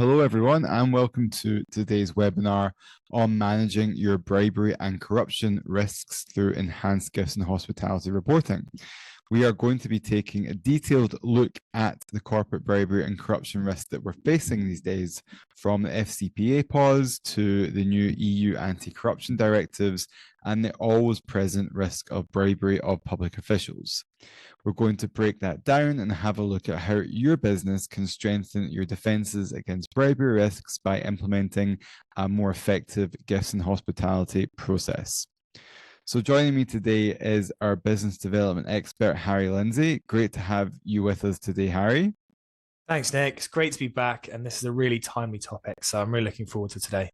Hello, everyone, and welcome to today's webinar on managing your bribery and corruption risks through enhanced gifts and hospitality reporting. We are going to be taking a detailed look at the corporate bribery and corruption risks that we're facing these days, from the FCPA pause to the new EU anti-corruption directives and the always present risk of bribery of public officials. We're going to break that down and have a look at how your business can strengthen your defenses against bribery risks by implementing a more effective gifts and hospitality process. So joining me today is our business development expert, Harry Lindsay. Great to have you with us today, Harry. Thanks, Nick. It's great to be back, and this is a really timely topic, so I'm really looking forward to today.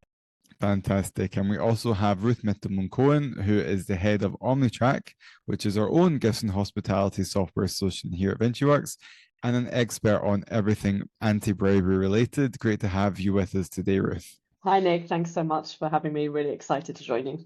Fantastic. And we also have Ruth Mittelman-Cohen, who is the head of OmniTrack, which is our own gifts and hospitality software solution here at VinciWorks, and an expert on everything anti-bribery related. Great to have you with us today, Ruth. Hi, Nick. Thanks so much for having me. Really excited to join you.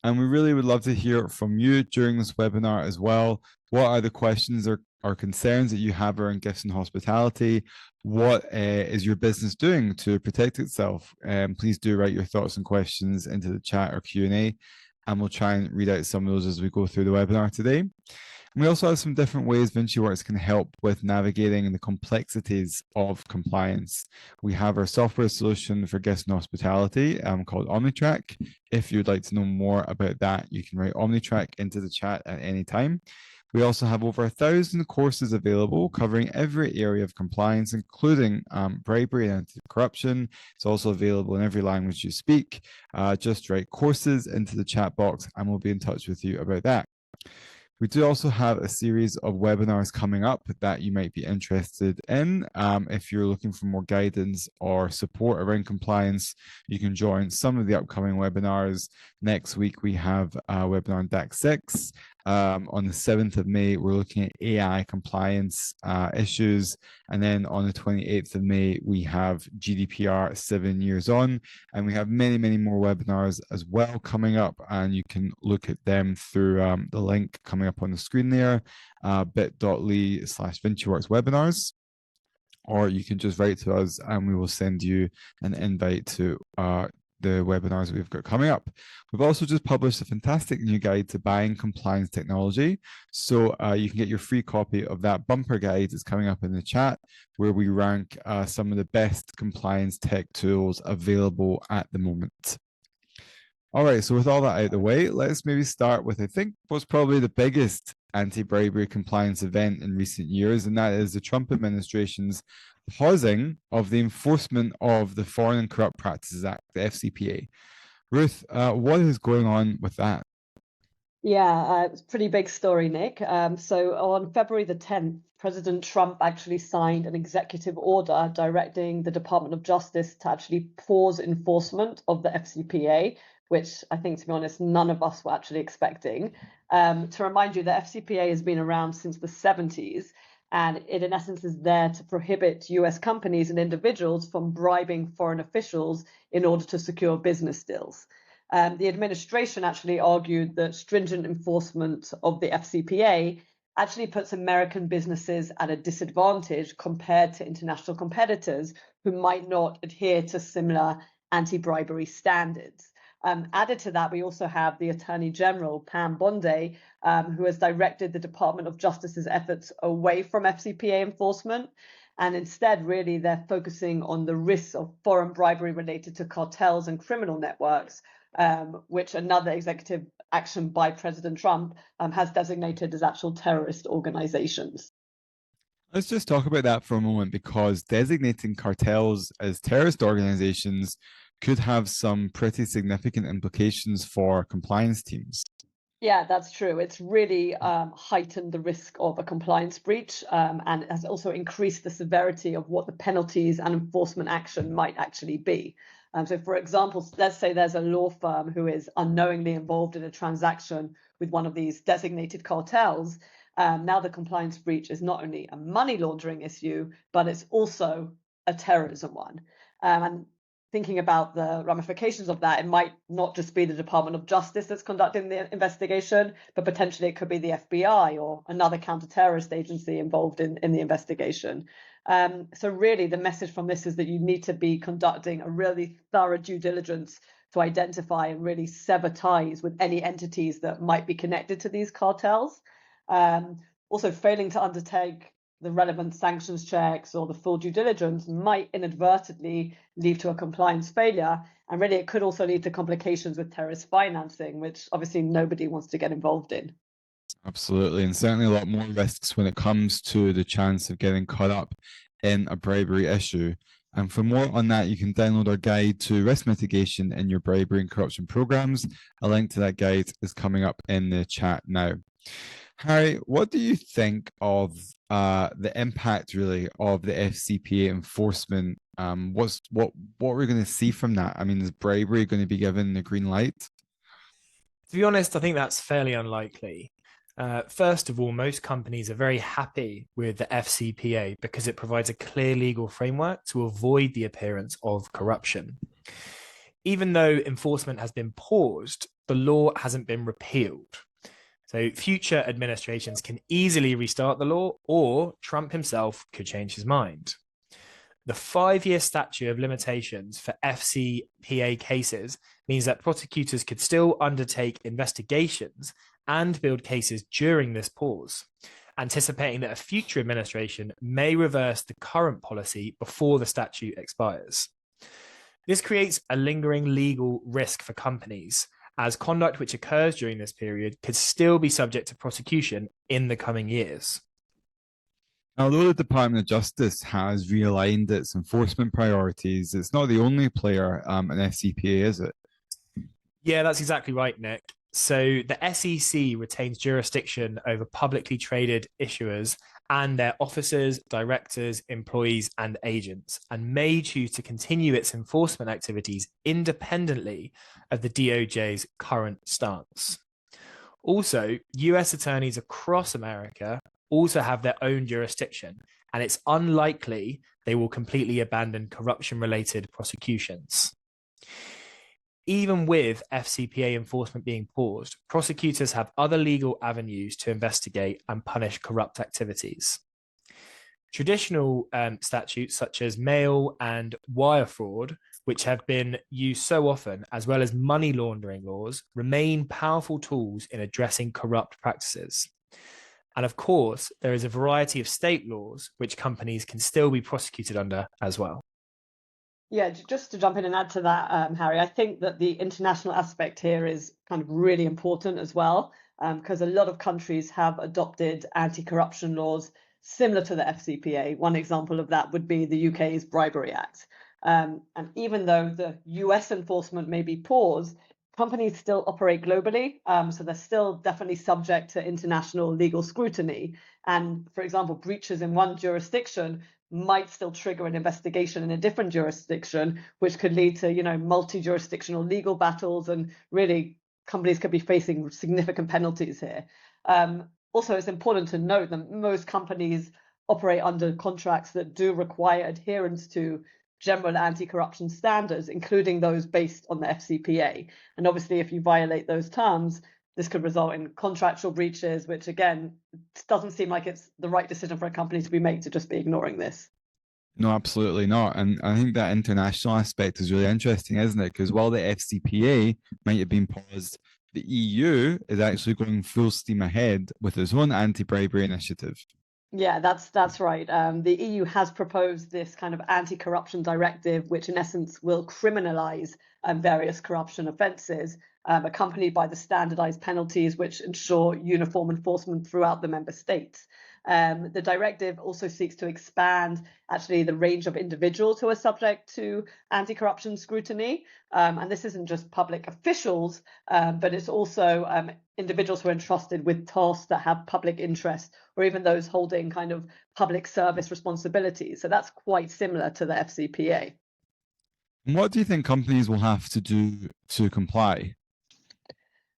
And we really would love to hear from you during this webinar as well. What are the questions or concerns that you have around gifts and hospitality? What is your business doing to protect itself? Please do write your thoughts and questions into the chat or Q&A, and we'll try and read out some of those as we go through the webinar today. We also have some different ways VinciWorks can help with navigating the complexities of compliance. We have our software solution for guest and hospitality called OmniTrack. If you'd like to know more about that, you can write OmniTrack into the chat at any time. We also have over 1,000 courses available covering every area of compliance, including bribery and anti-corruption. It's also available in every language you speak. Just write courses into the chat box and we'll be in touch with you about that. We do also have a series of webinars coming up that you might be interested in. If you're looking for more guidance or support around compliance, you can join some of the upcoming webinars. Next week, we have a webinar on DAC 6. On the 7th of May, we're looking at AI compliance issues. And then on the 28th of May, we have GDPR 7 years on. And we have many, many more webinars as well coming up. And you can look at them through the link coming up on the screen there, bit.ly/VinciWorks webinars. Or you can just write to us and we will send you an invite to the webinars we've got coming up. We've also just published a fantastic new guide to buying compliance technology. So you can get your free copy of that bumper guide. It's coming up in the chat, where we rank some of the best compliance tech tools available at the moment. All right, so with all that out of the way, let's maybe start with, I think, what's probably the biggest anti-bribery compliance event in recent years, and that is the Trump administration's pausing of the enforcement of the Foreign and Corrupt Practices Act, the FCPA. Ruth, what is going on with that? Yeah, it's a pretty big story, Nick. So on February the 10th, President Trump actually signed an executive order directing the Department of Justice to actually pause enforcement of the FCPA, which I think, to be honest, none of us were actually expecting. To remind you, the FCPA has been around since the 70s, and it, in essence, is there to prohibit US companies and individuals from bribing foreign officials in order to secure business deals. The administration actually argued that stringent enforcement of the FCPA actually puts American businesses at a disadvantage compared to international competitors who might not adhere to similar anti-bribery standards. Added to that, we also have the Attorney General, Pam Bondi, who has directed the Department of Justice's efforts away from FCPA enforcement. And instead, really, they're focusing on the risks of foreign bribery related to cartels and criminal networks, which another executive action by President Trump has designated as actual terrorist organizations. Let's just talk about that for a moment, because designating cartels as terrorist organizations could have some pretty significant implications for compliance teams. Yeah, that's true. It's really heightened the risk of a compliance breach and has also increased the severity of what the penalties and enforcement action might actually be. So, for example, let's say there's a law firm who is unknowingly involved in a transaction with one of these designated cartels. Now the compliance breach is not only a money laundering issue, but it's also a terrorism one. And thinking about the ramifications of that, it might not just be the Department of Justice that's conducting the investigation, but potentially it could be the FBI or another counter-terrorist agency involved in the investigation. So really the message from this is that you need to be conducting a really thorough due diligence to identify and really sever ties with any entities that might be connected to these cartels. Also, failing to undertake the relevant sanctions checks or the full due diligence might inadvertently lead to a compliance failure. And really, it could also lead to complications with terrorist financing, which obviously nobody wants to get involved in. Absolutely, and certainly a lot more risks when it comes to the chance of getting caught up in a bribery issue. And for more on that, you can download our guide to risk mitigation in your bribery and corruption programs. A link to that guide is coming up in the chat now. Harry, what do you think of the impact really of the FCPA enforcement? What we're going to see from that? I mean, is bribery going to be given the green light? To be honest, I think that's fairly unlikely. First of all, most companies are very happy with the FCPA because it provides a clear legal framework to avoid the appearance of corruption. Even though enforcement has been paused, the law hasn't been repealed. So future administrations can easily restart the law, or Trump himself could change his mind. The 5-year statute of limitations for FCPA cases means that prosecutors could still undertake investigations and build cases during this pause, anticipating that a future administration may reverse the current policy before the statute expires. This creates a lingering legal risk for companies, as conduct which occurs during this period could still be subject to prosecution in the coming years. Although the Department of Justice has realigned its enforcement priorities, it's not the only player in FCPA, is it? Yeah, that's exactly right, Nick. So the SEC retains jurisdiction over publicly traded issuers and their officers, directors, employees, and agents, and may choose to continue its enforcement activities independently of the DOJ's current stance. Also, US attorneys across America also have their own jurisdiction, and it's unlikely they will completely abandon corruption-related prosecutions. Even with FCPA enforcement being paused, prosecutors have other legal avenues to investigate and punish corrupt activities. Traditional statutes such as mail and wire fraud, which have been used so often, as well as money laundering laws, remain powerful tools in addressing corrupt practices. And of course, there is a variety of state laws which companies can still be prosecuted under as well. Yeah, just to jump in and add to that, Harry, I think that the international aspect here is kind of really important as well, because a lot of countries have adopted anti-corruption laws similar to the FCPA. One example of that would be the UK's Bribery Act. And even though the US enforcement may be paused, companies still operate globally, so they're still definitely subject to international legal scrutiny. And for example, breaches in one jurisdiction might still trigger an investigation in a different jurisdiction, which could lead to, multi-jurisdictional legal battles, and really companies could be facing significant penalties here. Also, it's important to note that most companies operate under contracts that do require adherence to general anti-corruption standards, including those based on the FCPA. And obviously, if you violate those terms, this could result in contractual breaches, which again, doesn't seem like it's the right decision for a company to be made to just be ignoring this. No, absolutely not. And I think that international aspect is really interesting, isn't it? Because while the FCPA might have been paused, the EU is actually going full steam ahead with its own anti-bribery initiative. Yeah, that's right. The EU has proposed this kind of anti-corruption directive, which in essence will criminalize various corruption offences, accompanied by the standardized penalties which ensure uniform enforcement throughout the member states. The directive also seeks to expand actually the range of individuals who are subject to anti-corruption scrutiny. And this isn't just public officials, but it's also individuals who are entrusted with tasks that have public interest, or even those holding kind of public service responsibilities. So that's quite similar to the FCPA. And what do you think companies will have to do to comply?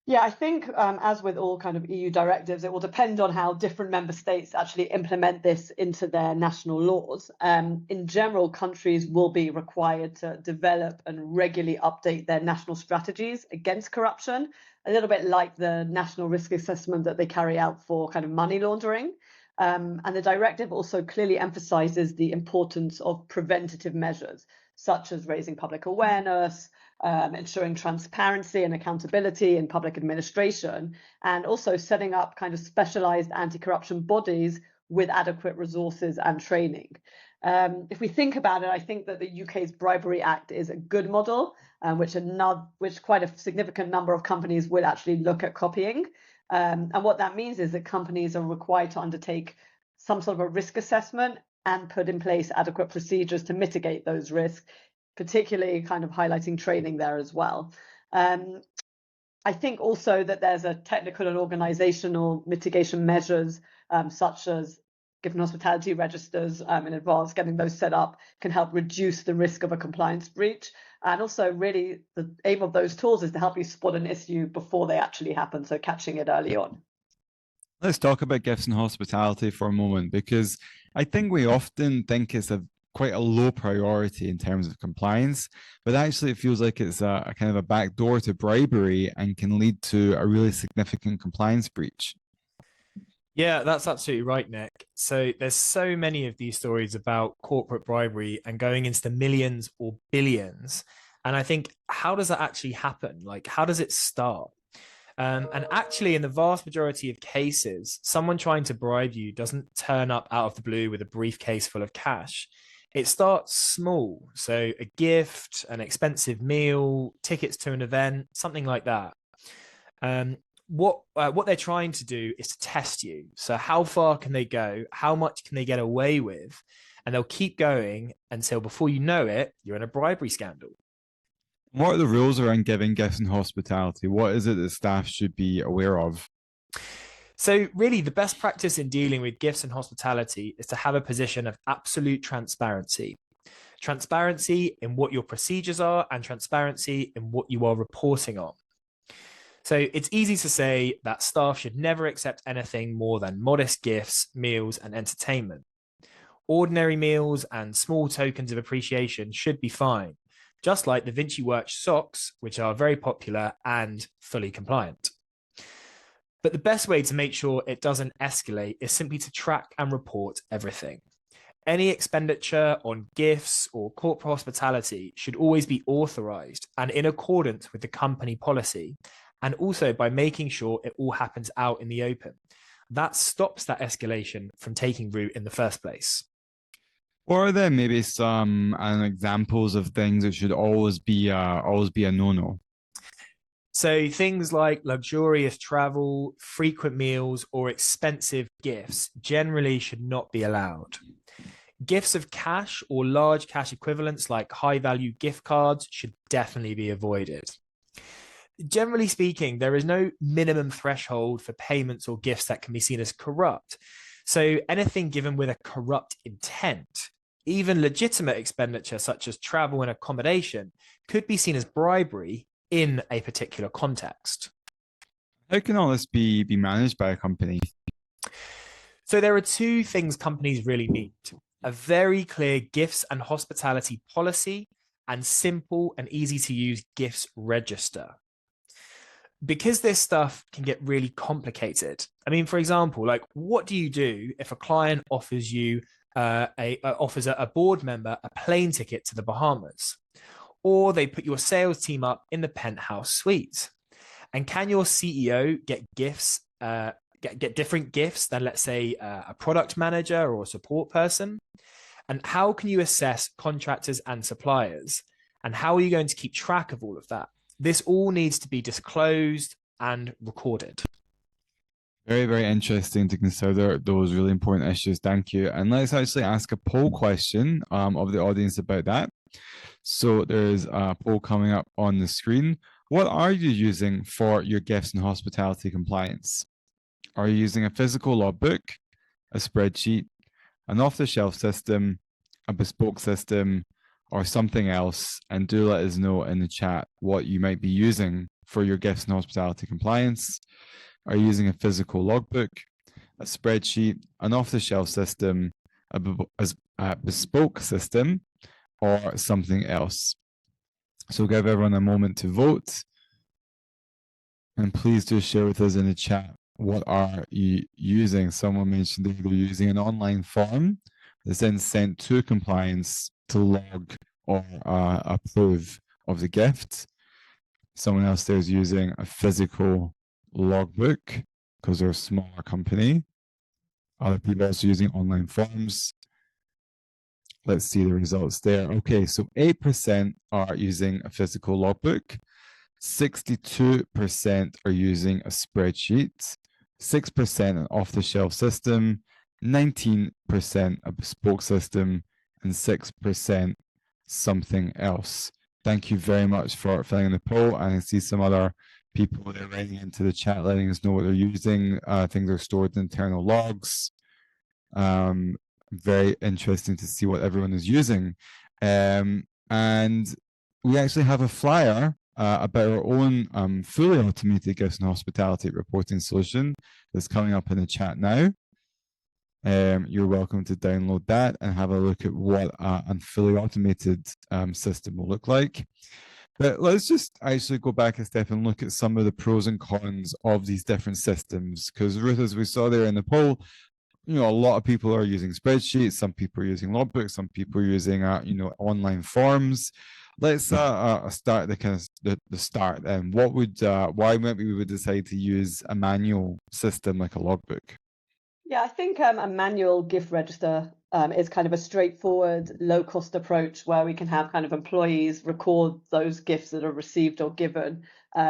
Yeah, I think as with all kind of EU directives, it will depend on how different member states actually implement this into their national laws. In general, countries will be required to develop and regularly update their national strategies against corruption, a little bit like the national risk assessment that they carry out for kind of money laundering. And the directive also clearly emphasizes the importance of preventative measures, such as raising public awareness, ensuring transparency and accountability in public administration, and also setting up kind of specialized anti-corruption bodies with adequate resources and training. If we think about it, I think that the UK's Bribery Act is a good model, which quite a significant number of companies will actually look at copying. And what that means is that companies are required to undertake some sort of a risk assessment and put in place adequate procedures to mitigate those risks, particularly kind of highlighting training there as well. I think also that there's a technical and organizational mitigation measures, such as gift and hospitality registers in advance, getting those set up can help reduce the risk of a compliance breach. And also really the aim of those tools is to help you spot an issue before they actually happen, so catching it early on. Let's talk about gifts and hospitality for a moment, because I think we often think it's quite a low priority in terms of compliance, but actually it feels like it's a kind of a backdoor to bribery and can lead to a really significant compliance breach. Yeah, that's absolutely right, Nick. So there's so many of these stories about corporate bribery and going into the millions or billions. And I think, how does that actually happen? Like, how does it start? And actually, in the vast majority of cases, someone trying to bribe you doesn't turn up out of the blue with a briefcase full of cash. It starts small. So a gift, an expensive meal, tickets to an event, something like that. What they're trying to do is to test you. So how far can they go? How much can they get away with? And they'll keep going until before you know it, you're in a bribery scandal. What are the rules around giving gifts and hospitality? What is it that staff should be aware of? So really, the best practice in dealing with gifts and hospitality is to have a position of absolute transparency. Transparency in what your procedures are and transparency in what you are reporting on. So it's easy to say that staff should never accept anything more than modest gifts, meals, and entertainment. Ordinary meals and small tokens of appreciation should be fine, just like the VinciWorks socks, which are very popular and fully compliant. But the best way to make sure it doesn't escalate is simply to track and report everything. Any expenditure on gifts or corporate hospitality should always be authorized and in accordance with the company policy, and also by making sure it all happens out in the open. That stops that escalation from taking root in the first place. Or are there maybe some examples of things that should always be a no-no? So things like luxurious travel, frequent meals, or expensive gifts generally should not be allowed. Gifts of cash or large cash equivalents like high-value gift cards should definitely be avoided. Generally speaking, there is no minimum threshold for payments or gifts that can be seen as corrupt. So anything given with a corrupt intent, even legitimate expenditure such as travel and accommodation, could be seen as bribery in a particular context. How can all this be managed by a company? So there are two things companies really need: a very clear gifts and hospitality policy and simple and easy to use gifts register. Because this stuff can get really complicated. I mean, for example, like, what do you do if a client offers you offers a board member a plane ticket to the Bahamas, or they put your sales team up in the penthouse suite? And can your CEO get gifts, get different gifts than, let's say, a product manager or a support person? And how can you assess contractors and suppliers? And how are you going to keep track of all of that? This all needs to be disclosed and recorded. Very, very interesting to consider those really important issues. Thank you. And let's actually ask a poll question of the audience about that. So there's a poll coming up on the screen. What are you using for your gifts and hospitality compliance? Are you using a physical logbook, a spreadsheet, an off-the-shelf system, a bespoke system, or something else? And do let us know in the chat what you might be using for your gifts and hospitality compliance. Are you using a physical logbook, a spreadsheet, an off-the-shelf system, a bespoke system, or something else? So give everyone a moment to vote. And please do share with us in the chat what are you using? Someone mentioned they're using an online form that's then sent to compliance to log or approve of the gift. Someone else there is using a physical logbook because they're a smaller company. Other people also using online forms. Let's see the results there. Okay, so 8% are using a physical logbook, 62% are using a spreadsheet, 6% an off-the-shelf system, 19% a bespoke system, and 6% something else. Thank you very much for filling in the poll. And I see some other people that are writing into the chat, letting us know what they're using. Things are stored in internal logs. Very interesting to see what everyone is using. And we actually have a flyer about our own fully automated gifts and hospitality reporting solution that's coming up in the chat now. You're welcome to download that and have a look at what a fully automated system will look like. But let's just actually go back a step and look at some of the pros and cons of these different systems. Because Ruth, as we saw there in the poll, a lot of people are using spreadsheets, some people are using logbooks, some people are using online forms. Let's start the start. And why maybe we would decide to use a manual system like a logbook? Yeah, I think a manual gift register is kind of a straightforward, low-cost approach where we can have kind of employees record those gifts that are received or given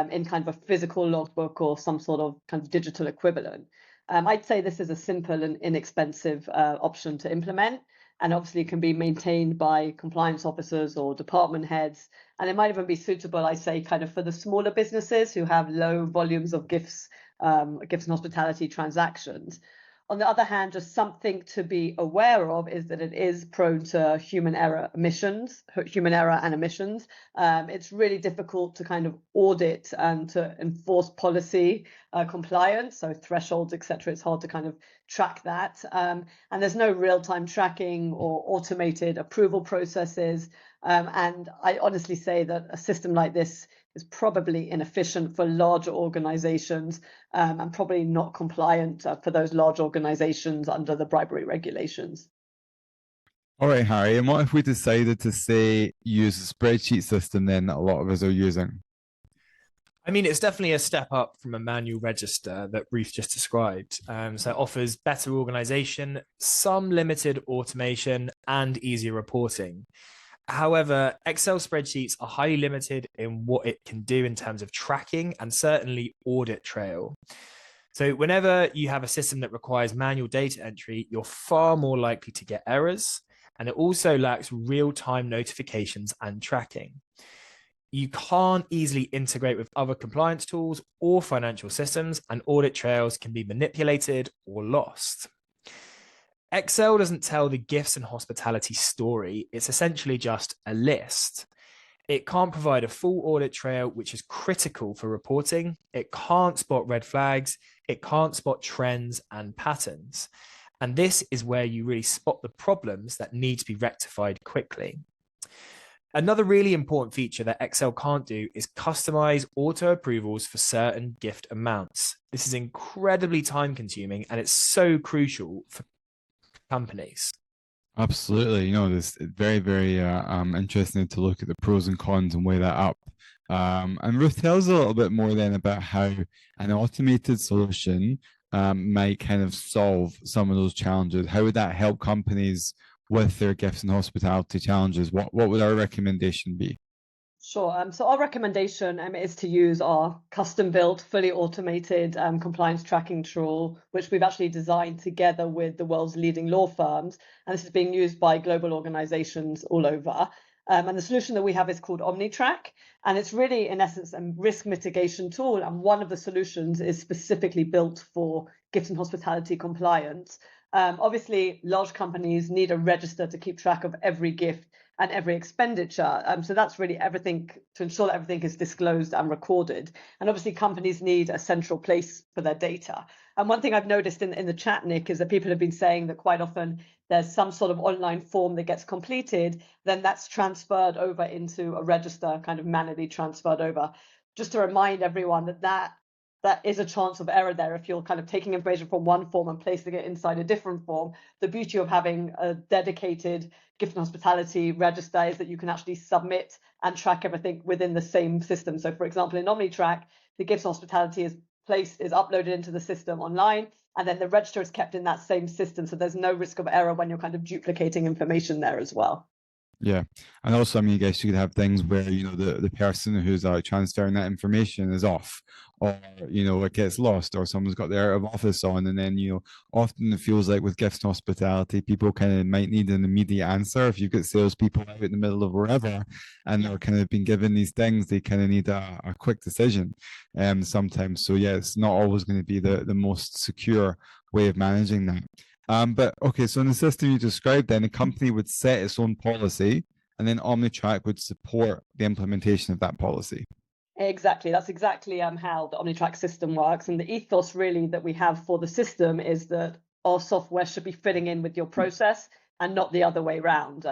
in kind of a physical logbook or some sort of kind of digital equivalent. I'd say this is a simple and inexpensive option to implement, and obviously can be maintained by compliance officers or department heads. And it might even be suitable, I say, kind of for the smaller businesses who have low volumes of gifts and hospitality transactions. On the other hand, just something to be aware of is that it is prone to human error and omissions. It's really difficult to kind of audit and to enforce policy compliance, so thresholds, etc. It's hard to kind of track that. And there's no real-time tracking or automated approval processes. And I honestly say that a system like this is probably inefficient for larger organizations and probably not compliant for those large organizations under the bribery regulations. All right, Harry, and what if we decided to say use a spreadsheet system then that a lot of us are using? I mean, it's definitely a step up from a manual register that Ruth just described. So it offers better organization, some limited automation, and easier reporting. However, Excel spreadsheets are highly limited in what it can do in terms of tracking and certainly audit trail. So whenever you have a system that requires manual data entry, you're far more likely to get errors, and it also lacks real-time notifications and tracking. You can't easily integrate with other compliance tools or financial systems, and audit trails can be manipulated or lost. Excel doesn't tell the gifts and hospitality story. It's essentially just a list. It can't provide a full audit trail, which is critical for reporting. It can't spot red flags. It can't spot trends and patterns. And this is where you really spot the problems that need to be rectified quickly. Another really important feature that Excel can't do is customize auto approvals for certain gift amounts. This is incredibly time consuming, and it's so crucial for companies. Absolutely. This very, very interesting to look at the pros and cons and weigh that up. And Ruth, tell us a little bit more then about how an automated solution might kind of solve some of those challenges. How would that help companies with their gifts and hospitality challenges? What would our recommendation be? Sure. So our recommendation is to use our custom-built, fully automated compliance tracking tool, which we've actually designed together with the world's leading law firms. And this is being used by global organizations all over. And the solution that we have is called OmniTrack. And it's really, in essence, a risk mitigation tool. And one of the solutions is specifically built for gifts and hospitality compliance. Obviously, large companies need a register to keep track of every gift and every expenditure. So that's really everything to ensure that everything is disclosed and recorded. And obviously, companies need a central place for their data. And one thing I've noticed in the chat, Nick, is that people have been saying that quite often there's some sort of online form that gets completed, then that's transferred over into a register, kind of manually transferred over. Just to remind everyone that is a chance of error there if you're kind of taking information from one form and placing it inside a different form. The beauty of having a dedicated gift and hospitality register is that you can actually submit and track everything within the same system. So for example, in OmniTrack, the gifts and hospitality is uploaded into the system online, and then the register is kept in that same system. So there's no risk of error when you're kind of duplicating information there as well. Yeah. And also, I mean, I guess you could have things where, the person who's transferring that information is off, or, it gets lost, or someone's got their out of office on. And then, often it feels like with gifts and hospitality, people kind of might need an immediate answer. If you've got salespeople out in the middle of wherever and they're kind of been given these things, they kind of need a quick decision sometimes. So, yeah, it's not always going to be the most secure way of managing that. But okay, so in the system you described, then a company would set its own policy, and then OmniTrack would support the implementation of that policy. Exactly. That's exactly how the OmniTrack system works. And the ethos really that we have for the system is that our software should be fitting in with your process and not the other way around.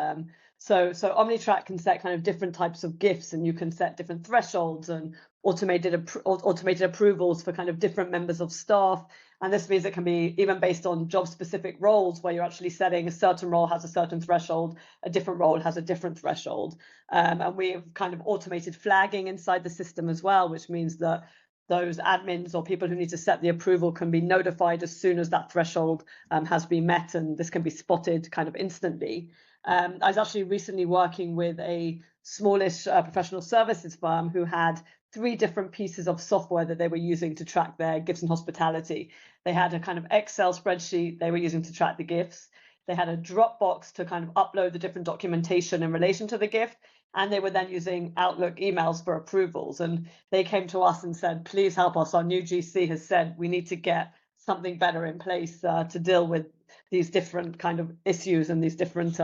So OmniTrack can set kind of different types of gifts, and you can set different thresholds and automated approvals for kind of different members of staff. And this means it can be even based on job specific roles, where you're actually setting a certain role has a certain threshold, a different role has a different threshold. And we've kind of automated flagging inside the system as well, which means that those admins or people who need to set the approval can be notified as soon as that threshold has been met, and this can be spotted kind of instantly. I was actually recently working with a smallish professional services firm who had 3 different pieces of software that they were using to track their gifts and hospitality. They had a kind of Excel spreadsheet they were using to track the gifts. They had a Dropbox to kind of upload the different documentation in relation to the gift. And they were then using Outlook emails for approvals. And they came to us and said, please help us. Our new GC has said we need to get something better in place to deal with these different kind of issues and these different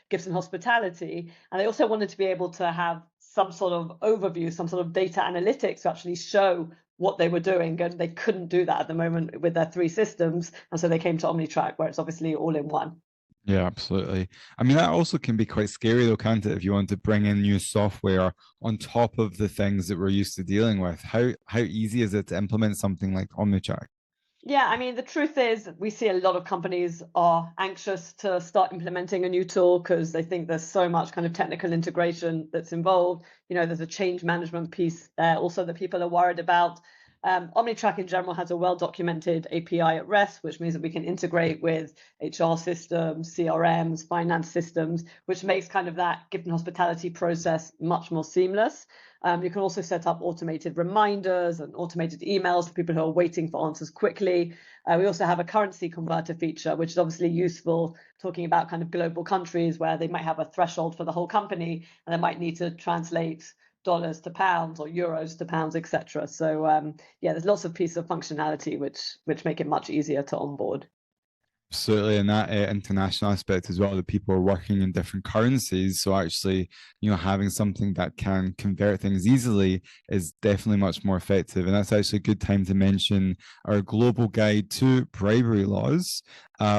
gifts and hospitality. And they also wanted to be able to have some sort of overview, some sort of data analytics to actually show what they were doing. And they couldn't do that at the moment with their 3 systems. And so they came to OmniTrack, where it's obviously all in one. Yeah, absolutely. I mean, that also can be quite scary though, can't it? If you want to bring in new software on top of the things that we're used to dealing with, how easy is it to implement something like OmniTrack? Yeah, I mean, the truth is we see a lot of companies are anxious to start implementing a new tool because they think there's so much kind of technical integration that's involved. There's a change management piece there also that people are worried about. OmniTrack in general has a well-documented API at rest, which means that we can integrate with HR systems, CRMs, finance systems, which makes kind of that gift and hospitality process much more seamless. You can also set up automated reminders and automated emails for people who are waiting for answers quickly. We also have a currency converter feature, which is obviously useful talking about kind of global countries where they might have a threshold for the whole company and they might need to translate dollars to pounds or euros to pounds, etc. So there's lots of pieces of functionality which make it much easier to onboard. Absolutely, and that international aspect as well, that people are working in different currencies. So actually, having something that can convert things easily is definitely much more effective. And that's actually a good time to mention our global guide to bribery laws,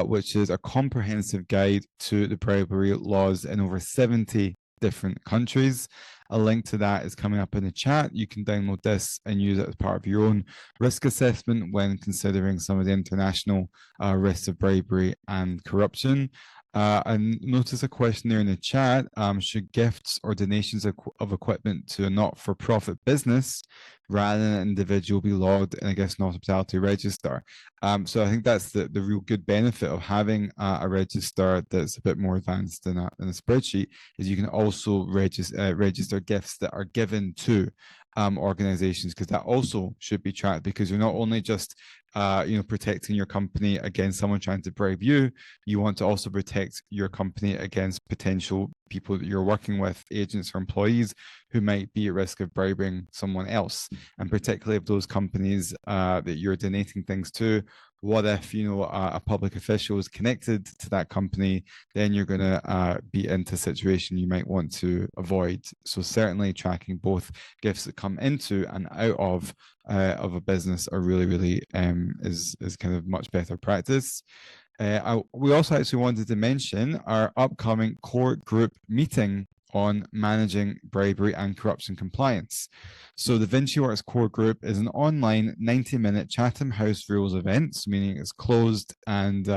which is a comprehensive guide to the bribery laws in over 70 different countries. A link to that is coming up in the chat. You can download this and use it as part of your own risk assessment when considering some of the international risks of bribery and corruption. And notice a question there in the chat. Should gifts or donations of equipment to a not-for-profit business rather than an individual be logged in a gift and hospitality register? So I think that's the real good benefit of having a register that's a bit more advanced than a spreadsheet, is you can also register gifts that are given to organizations, because that also should be tracked, because you're not only just protecting your company against someone trying to bribe you, you want to also protect your company against potential people that you're working with, agents or employees, who might be at risk of bribing someone else. And particularly if those companies that you're donating things to, what if a public official is connected to that company, then you're going to be into a situation you might want to avoid. So certainly tracking both gifts that come into and out of a business are really is kind of much better practice. We also actually wanted to mention our upcoming core group meeting on managing bribery and corruption compliance. So the VinciWorks core group is an online 90-minute Chatham House Rules event, meaning it's closed and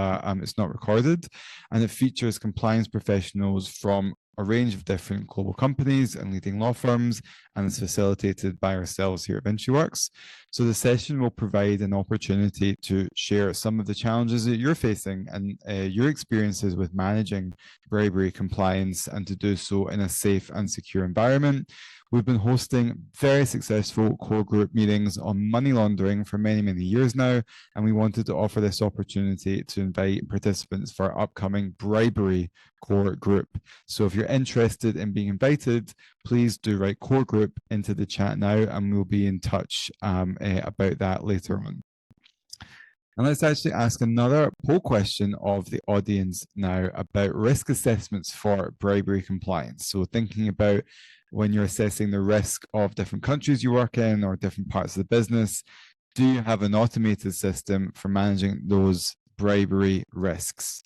it's not recorded, and it features compliance professionals from a range of different global companies and leading law firms, and is facilitated by ourselves here at VinciWorks. So the session will provide an opportunity to share some of the challenges that you're facing and your experiences with managing bribery compliance, and to do so in a safe and secure environment. We've been hosting very successful core group meetings on money laundering for many, many years now, and we wanted to offer this opportunity to invite participants for our upcoming bribery core group. So if you're interested in being invited, please do write core group into the chat now, and we'll be in touch about that later on. And let's actually ask another poll question of the audience now about risk assessments for bribery compliance. So thinking about when you're assessing the risk of different countries you work in or different parts of the business, do you have an automated system for managing those bribery risks?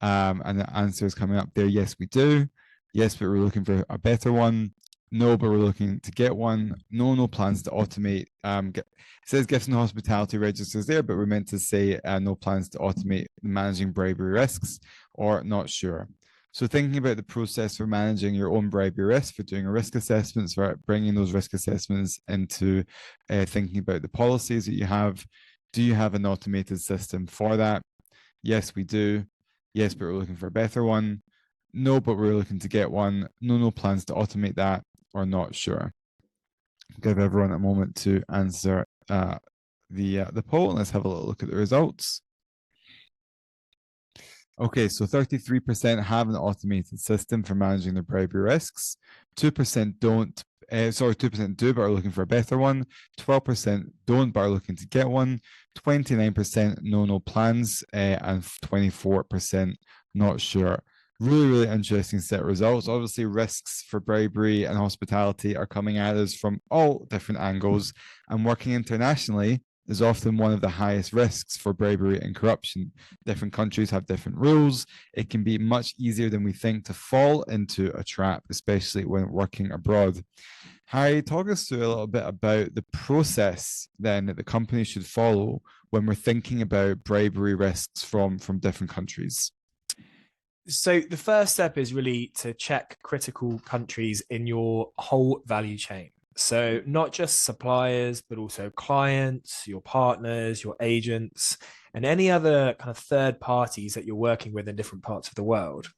And the answer is coming up there. Yes, we do. Yes, but we're looking for a better one. No, but we're looking to get one. No, no plans to automate. It says gifts and hospitality registers there, but we're meant to say no plans to automate managing bribery risks, or not sure. So thinking about the process for managing your own bribery risk, for doing a risk assessments, for bringing those risk assessments into thinking about the policies that you have. Do you have an automated system for that? Yes, we do. Yes, but we're looking for a better one. No, but we're looking to get one. No, no plans to automate that, or not sure. Give everyone a moment to answer the poll, and let's have a little look at the results. Okay, so 33% have an automated system for managing their bribery risks. 2% don't. 2% do, but are looking for a better one. 12% don't, but are looking to get one. 29% no plans, and 24% not sure. Really, really interesting set of results. Obviously, risks for bribery and hospitality are coming at us from all different angles, and working internationally is often one of the highest risks for bribery and corruption. Different countries have different rules. It can be much easier than we think to fall into a trap, especially when working abroad. Harry, talk us through a little bit about the process then that the company should follow when we're thinking about bribery risks from different countries. So the first step is really to check critical countries in your whole value chain. So not just suppliers, but also clients, your partners, your agents, and any other kind of third parties that you're working with in different parts of the world.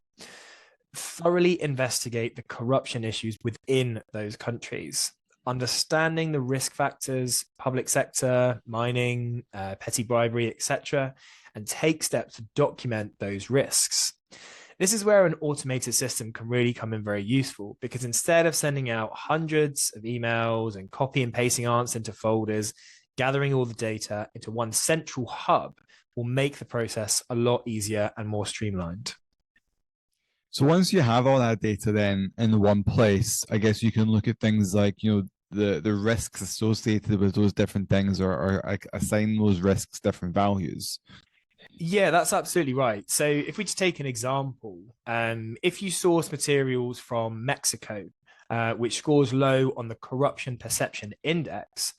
Thoroughly investigate the corruption issues within those countries. Understanding the risk factors, public sector, mining, petty bribery, etc., and take steps to document those risks. This is where an automated system can really come in very useful, because instead of sending out hundreds of emails and copy and pasting answers into folders, gathering all the data into one central hub will make the process a lot easier and more streamlined. So once you have all that data then in one place, I guess you can look at things like, the risks associated with those different things, or assign those risks different values. Yeah, that's absolutely right. So if we just take an example, if you source materials from Mexico, which scores low on the corruption perception index,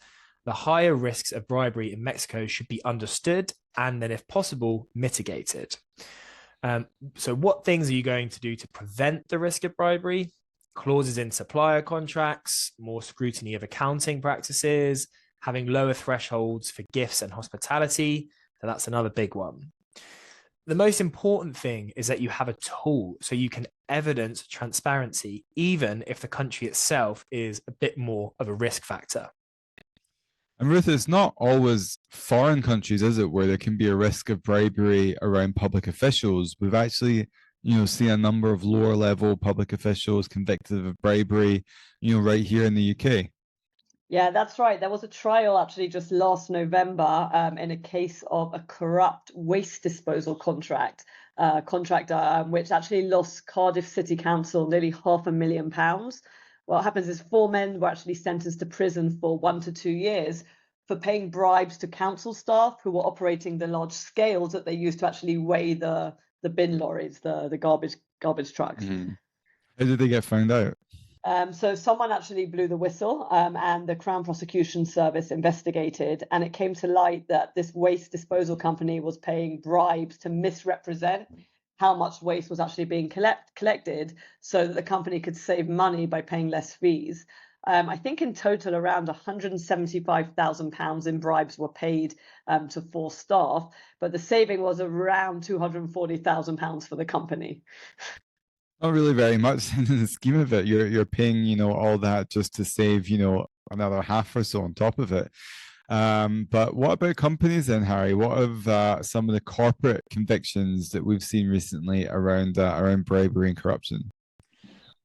the higher risks of bribery in Mexico should be understood and then, if possible, mitigated. So what things are you going to do to prevent the risk of bribery? Clauses in supplier contracts, more scrutiny of accounting practices, having lower thresholds for gifts and hospitality. So that's another big one. The most important thing is that you have a tool so you can evidence transparency, even if the country itself is a bit more of a risk factor. And Ruth, it's not always foreign countries, is it, where there can be a risk of bribery around public officials? We've actually, seen a number of lower level public officials convicted of bribery, right here in the UK. Yeah, that's right. There was a trial actually just last November in a case of a corrupt waste disposal contractor, which actually lost Cardiff City Council nearly £500,000. What happens is 4 men were actually sentenced to prison for 1 to 2 years for paying bribes to council staff who were operating the large scales that they used to actually weigh the bin lorries, the garbage trucks. Mm-hmm. How did they get found out? So someone actually blew the whistle, and the Crown Prosecution Service investigated, and it came to light that this waste disposal company was paying bribes to misrepresent how much waste was actually being collected so that the company could save money by paying less fees. I think in total around £175,000 in bribes were paid to 4 staff, but the saving was around £240,000 for the company. Not really very much in the scheme of it. You're paying, all that just to save, another half or so on top of it. But what about companies then, Harry? What of some of the corporate convictions that we've seen recently around bribery and corruption?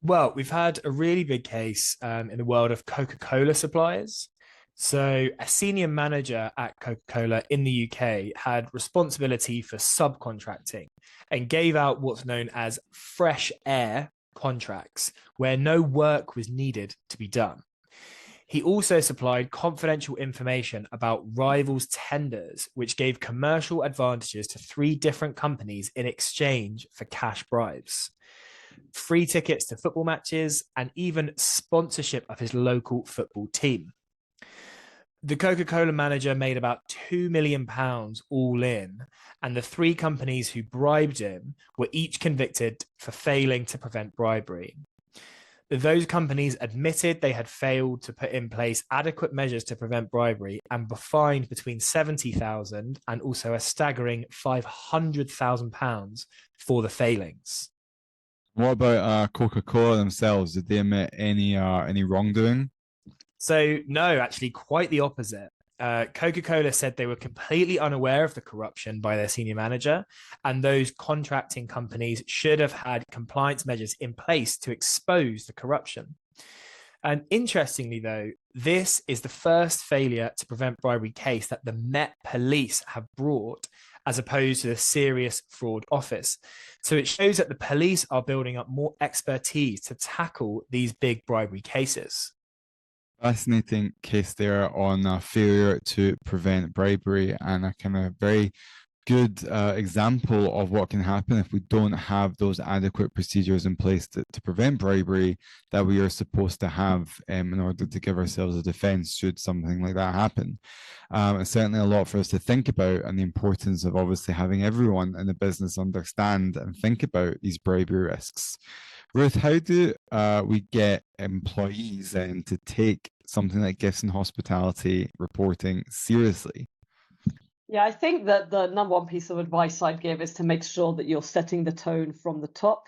Well, we've had a really big case in the world of Coca-Cola suppliers. So, a senior manager at Coca-Cola in the UK had responsibility for subcontracting and gave out what's known as fresh air contracts, where no work was needed to be done. He also supplied confidential information about rivals' tenders, which gave commercial advantages to 3 different companies in exchange for cash bribes, free tickets to football matches, and even sponsorship of his local football team. The Coca-Cola manager made about £2 million all in, and the 3 companies who bribed him were each convicted for failing to prevent bribery. Those companies admitted they had failed to put in place adequate measures to prevent bribery and were fined between £70,000 and also a staggering £500,000 for the failings. What about Coca-Cola themselves? Did they admit any wrongdoing? So, no, actually, quite the opposite. Coca-Cola said they were completely unaware of the corruption by their senior manager, and those contracting companies should have had compliance measures in place to expose the corruption. And interestingly, though, this is the first failure to prevent bribery case that the Met Police have brought, as opposed to the Serious Fraud Office. So it shows that the police are building up more expertise to tackle these big bribery cases. Fascinating case there on failure to prevent bribery, and a kind of very good example of what can happen if we don't have those adequate procedures in place to prevent bribery that we are supposed to have in order to give ourselves a defense should something like that happen. It's certainly a lot for us to think about, and the importance of obviously having everyone in the business understand and think about these bribery risks. Ruth, how do we get employees then to take something like gifts and hospitality reporting seriously? Yeah, I think that the number one piece of advice I'd give is to make sure that you're setting the tone from the top,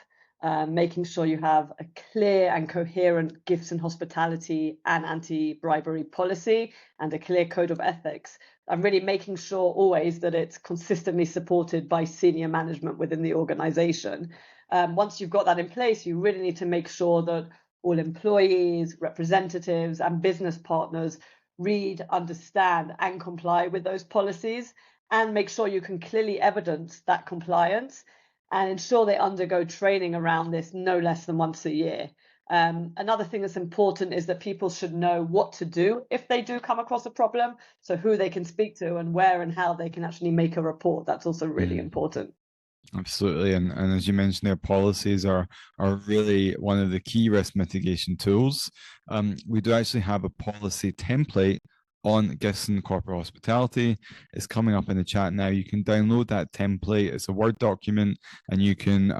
making sure you have a clear and coherent gifts and hospitality and anti-bribery policy and a clear code of ethics. And really making sure always that it's consistently supported by senior management within the organization. Once you've got that in place, you really need to make sure that all employees, representatives, and business partners read, understand, and comply with those policies, and make sure you can clearly evidence that compliance and ensure they undergo training around this no less than once a year. Another thing that's important is that people should know what to do if they do come across a problem, so who they can speak to and where and how they can actually make a report. That's also really important. Absolutely. And as you mentioned, their policies are really one of the key risk mitigation tools. We do actually have a policy template on gifts and corporate hospitality. It's coming up in the chat now. You can download that template. It's a Word document, and you can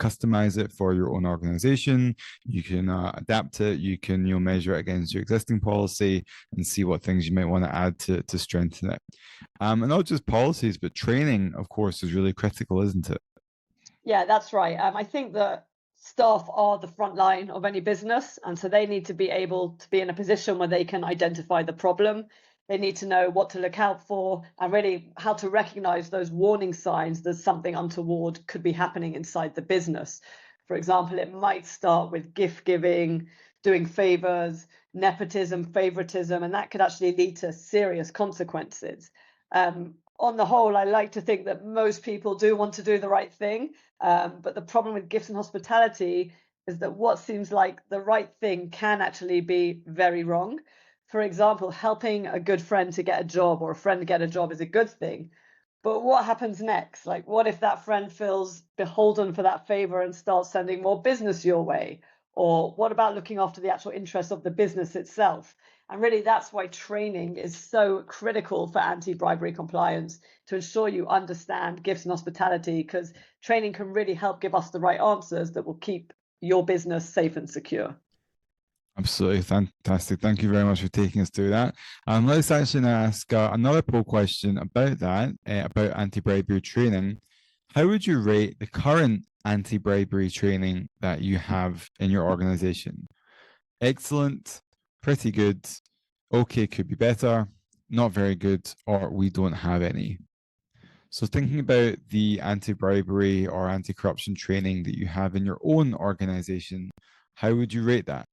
customize it for your own organization. You can adapt it. You can measure it against your existing policy and see what things you might want to add to strengthen it. And not just policies, but training, of course, is really critical, isn't it? Yeah, that's right. I think that staff are the front line of any business, and so they need to be able to be in a position where they can identify the problem. They need to know what to look out for and really how to recognize those warning signs that something untoward could be happening inside the business. For example, it might start with gift giving, doing favors, nepotism, favoritism, and that could actually lead to serious consequences. On the whole, I like to think that most people do want to do the right thing. But the problem with gifts and hospitality is that what seems like the right thing can actually be very wrong. For example, helping a good friend to get a job or a friend to get a job is a good thing. But what happens next? Like, what if that friend feels beholden for that favor and starts sending more business your way? Or what about looking after the actual interests of the business itself? And really, that's why training is so critical for anti-bribery compliance, to ensure you understand gifts and hospitality, because training can really help give us the right answers that will keep your business safe and secure. Absolutely fantastic. Thank you very much for taking us through that. Let's actually now ask another poll question about that, about anti-bribery training. How would you rate the current anti-bribery training that you have in your organization? Excellent, pretty good, okay, could be better, not very good, or we don't have any. So thinking about the anti-bribery or anti-corruption training that you have in your own organization, how would you rate that?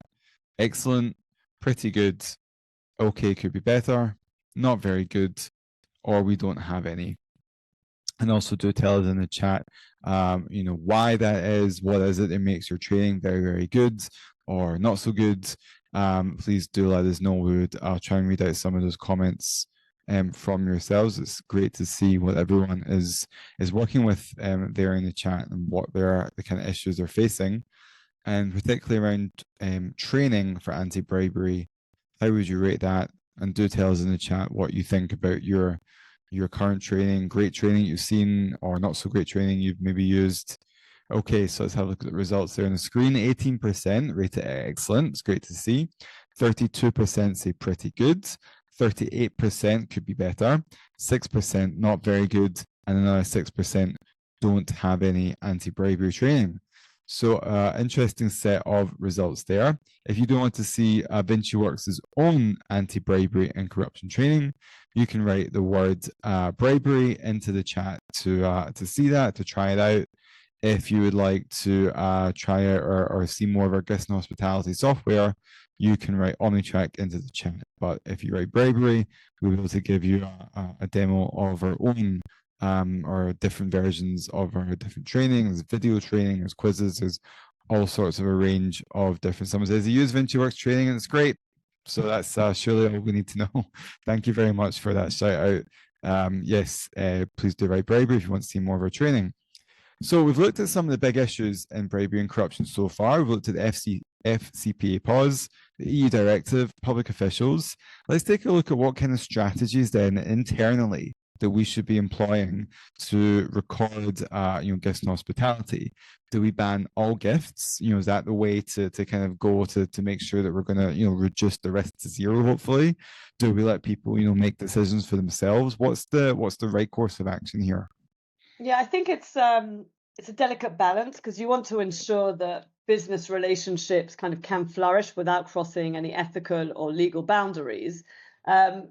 Excellent, pretty good, okay, could be better, not very good, or we don't have any. And also do tell us in the chat, why that is, what is it that makes your training very, very good or not so good. Please do let us know. I'll try and read out some of those comments from yourselves. It's great to see what everyone is working with there in the chat, and what the kind of issues they're facing. And particularly around training for anti-bribery, how would you rate that? And do tell us in the chat what you think about your current training, great training you've seen, or not so great training you've maybe used. Okay, so let's have a look at the results there on the screen. 18% rate it excellent. It's great to see. 32% say pretty good. 38% could be better. 6% not very good. And another 6% don't have any anti-bribery training. So interesting set of results there. If you don't want to see VinciWorks' own anti-bribery and corruption training, you can write the word bribery into the chat to see that, to try it out. If you would like to try out or see more of our guest and hospitality software, you can write OmniTrack into the chat. But if you write bribery, we'll be able to give you a demo of our own or different versions of our different training. There's video training, there's quizzes, there's all sorts of a range of different. Someone says they use VinciWorks training and it's great. So that's surely all we need to know. Thank you very much for that shout out. Yes, please do write bribery if you want to see more of our training. So we've looked at some of the big issues in bribery and corruption so far. We've looked at the FCPA pause, the EU directive, public officials. Let's take a look at what kind of strategies then internally that we should be employing to record gifts and hospitality. Do we ban all gifts? Is that the way to kind of go to make sure that we're going to reduce the risk to zero, hopefully? Do we let people make decisions for themselves? What's the right course of action here? Yeah, I think it's a delicate balance, because you want to ensure that business relationships kind of can flourish without crossing any ethical or legal boundaries.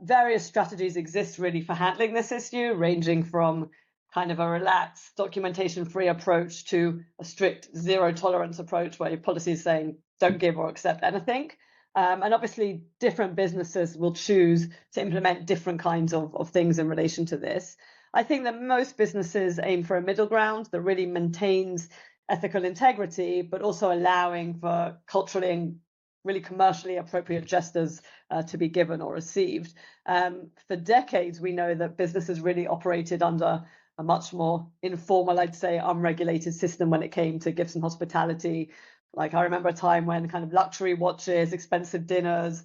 Various strategies exist really for handling this issue, ranging from kind of a relaxed documentation-free approach to a strict zero-tolerance approach, where your policy is saying don't give or accept anything. And obviously, different businesses will choose to implement different kinds of things in relation to this. I think that most businesses aim for a middle ground that really maintains ethical integrity, but also allowing for culturally and really commercially appropriate gestures to be given or received. For decades, we know that businesses really operated under a much more informal, I'd say, unregulated system when it came to gifts and hospitality. Like, I remember a time when kind of luxury watches, expensive dinners,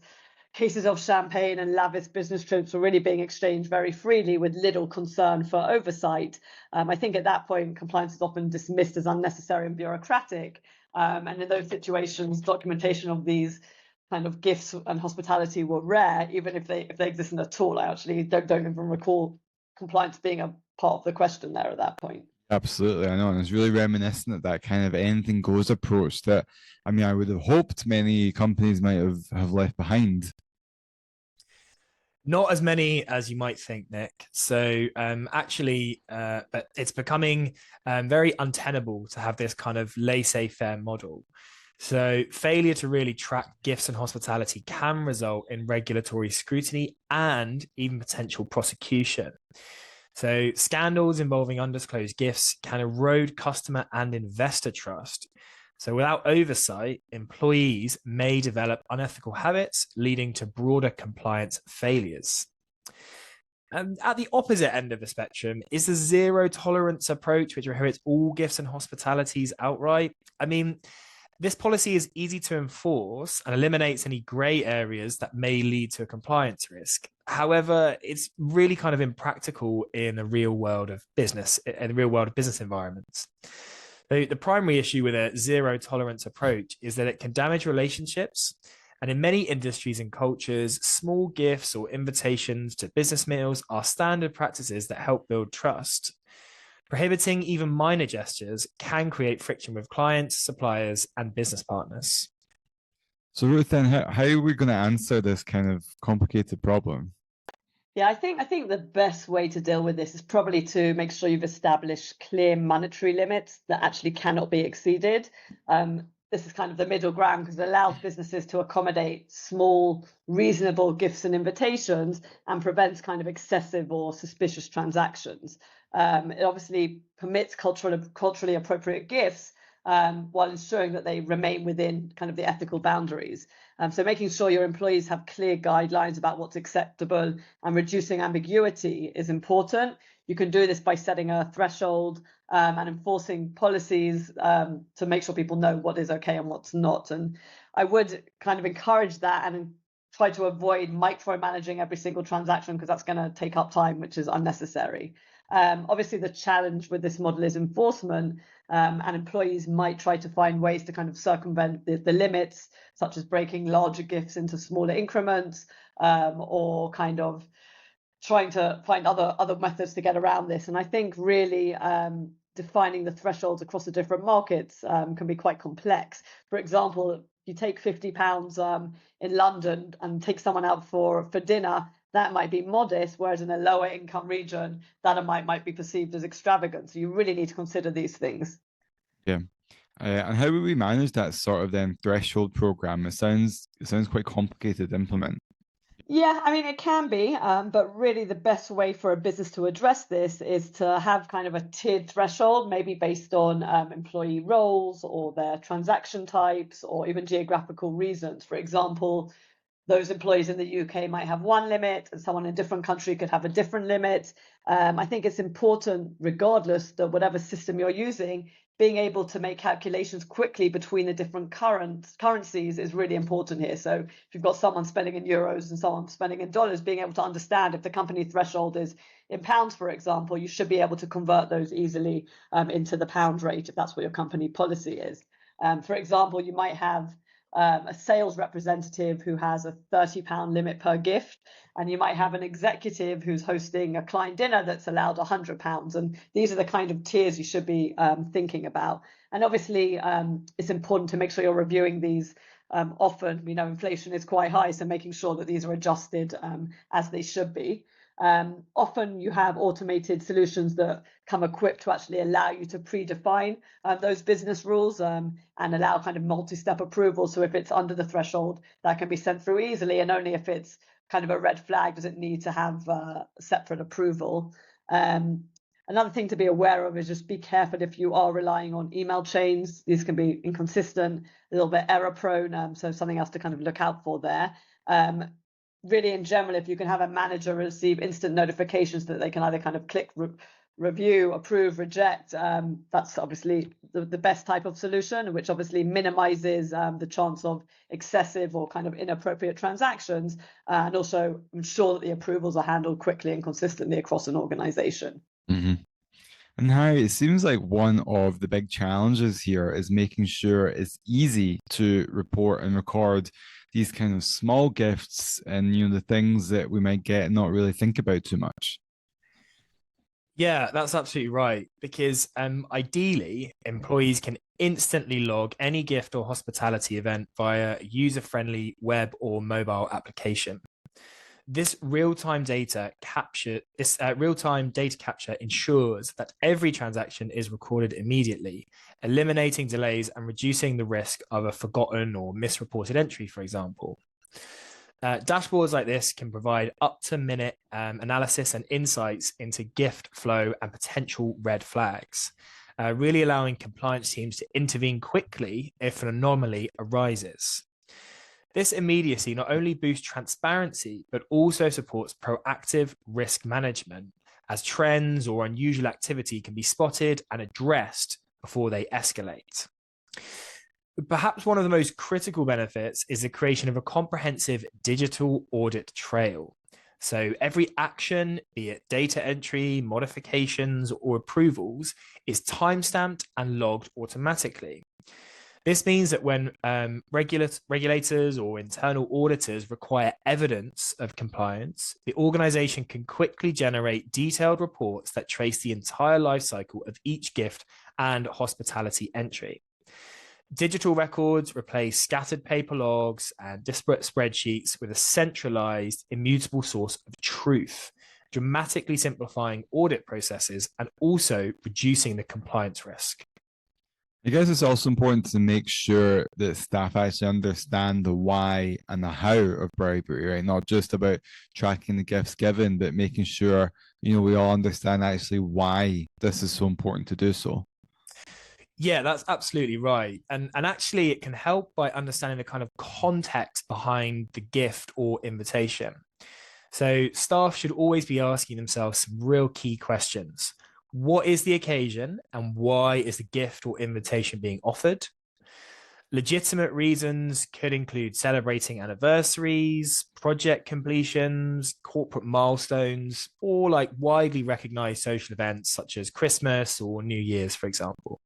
cases of champagne and lavish business trips were really being exchanged very freely with little concern for oversight. I think at that point, compliance is often dismissed as unnecessary and bureaucratic. And in those situations, documentation of these kind of gifts and hospitality were rare, even if they existed at all. I actually don't even recall compliance being a part of the question there at that point. Absolutely, I know, and it's really reminiscent of that kind of anything goes approach that, I would have hoped many companies might have left behind. Not as many as you might think, Nick. So but it's becoming very untenable to have this kind of laissez-faire model. So failure to really track gifts and hospitality can result in regulatory scrutiny and even potential prosecution. So scandals involving undisclosed gifts can erode customer and investor trust. So without oversight, employees may develop unethical habits, leading to broader compliance failures. And at the opposite end of the spectrum is the zero tolerance approach, which prohibits all gifts and hospitalities outright. This policy is easy to enforce and eliminates any grey areas that may lead to a compliance risk. However, it's really kind of impractical in the real world of business, in the real world of business environments. The primary issue with a zero tolerance approach is that it can damage relationships. And in many industries and cultures, small gifts or invitations to business meals are standard practices that help build trust. Prohibiting even minor gestures can create friction with clients, suppliers, and business partners. So Ruth, then how are we going to answer this kind of complicated problem? Yeah, I think the best way to deal with this is probably to make sure you've established clear monetary limits that actually cannot be exceeded. This is kind of the middle ground because it allows businesses to accommodate small, reasonable gifts and invitations and prevents kind of excessive or suspicious transactions. It obviously permits culturally appropriate gifts while ensuring that they remain within kind of the ethical boundaries. So making sure your employees have clear guidelines about what's acceptable and reducing ambiguity is important. You can do this by setting a threshold and enforcing policies to make sure people know what is okay and what's not. And I would kind of encourage that and try to avoid micromanaging every single transaction because that's going to take up time, which is unnecessary. Obviously, the challenge with this model is enforcement, and employees might try to find ways to kind of circumvent the limits, such as breaking larger gifts into smaller increments, or kind of trying to find other methods to get around this. And I think really defining the thresholds across the different markets can be quite complex. For example, you take £50 in London and take someone out for dinner, that might be modest, whereas in a lower income region, that might be perceived as extravagant. So you really need to consider these things. Yeah. And how would we manage that sort of then threshold program? It sounds quite complicated to implement. Yeah, I mean, it can be, but really the best way for a business to address this is to have kind of a tiered threshold, maybe based on employee roles or their transaction types or even geographical reasons. For example, those employees in the UK might have one limit and someone in a different country could have a different limit. I think it's important, regardless of whatever system you're using, being able to make calculations quickly between the different currencies is really important here. So if you've got someone spending in euros and someone spending in dollars, being able to understand if the company threshold is in pounds, for example, you should be able to convert those easily into the pound rate if that's what your company policy is. For example, you might have a sales representative who has a £30 limit per gift, and you might have an executive who's hosting a client dinner that's allowed £100. And these are the kind of tiers you should be thinking about. And obviously, it's important to make sure you're reviewing these often. We know inflation is quite high, so making sure that these are adjusted as they should be. Often you have automated solutions that come equipped to actually allow you to predefine those business rules and allow kind of multi-step approval. So if it's under the threshold, that can be sent through easily, and only if it's kind of a red flag does it need to have separate approval. Another thing to be aware of is just be careful if you are relying on email chains. These can be inconsistent, a little bit error prone, so something else to kind of look out for there. Really, in general, if you can have a manager receive instant notifications that they can either kind of click review, approve, reject, that's obviously the best type of solution, which obviously minimizes the chance of excessive or kind of inappropriate transactions, and also ensure that the approvals are handled quickly and consistently across an organization. Mm-hmm. And Harry, it seems like one of the big challenges here is making sure it's easy to report and record these kind of small gifts and the things that we might get and not really think about too much. Yeah, that's absolutely right. Because ideally, employees can instantly log any gift or hospitality event via a user-friendly web or mobile application. This real-time data capture ensures that every transaction is recorded immediately, eliminating delays and reducing the risk of a forgotten or misreported entry, for example. Dashboards like this can provide up-to-minute analysis and insights into gift flow and potential red flags, really allowing compliance teams to intervene quickly if an anomaly arises. This immediacy not only boosts transparency, but also supports proactive risk management, as trends or unusual activity can be spotted and addressed before they escalate. Perhaps one of the most critical benefits is the creation of a comprehensive digital audit trail. So every action, be it data entry, modifications, or approvals, is timestamped and logged automatically. This means that when regulators or internal auditors require evidence of compliance, the organization can quickly generate detailed reports that trace the entire life cycle of each gift and hospitality entry. Digital records replace scattered paper logs and disparate spreadsheets with a centralized, immutable source of truth, dramatically simplifying audit processes and also reducing the compliance risk. I guess it's also important to make sure that staff actually understand the why and the how of bribery, right? Not just about tracking the gifts given, but making sure, we all understand actually why this is so important to do so. Yeah, that's absolutely right. And actually it can help by understanding the kind of context behind the gift or invitation. So staff should always be asking themselves some real key questions. What is the occasion and why is the gift or invitation being offered? Legitimate reasons could include celebrating anniversaries, project completions, corporate milestones, or like widely recognized social events such as Christmas or New Year's, for example.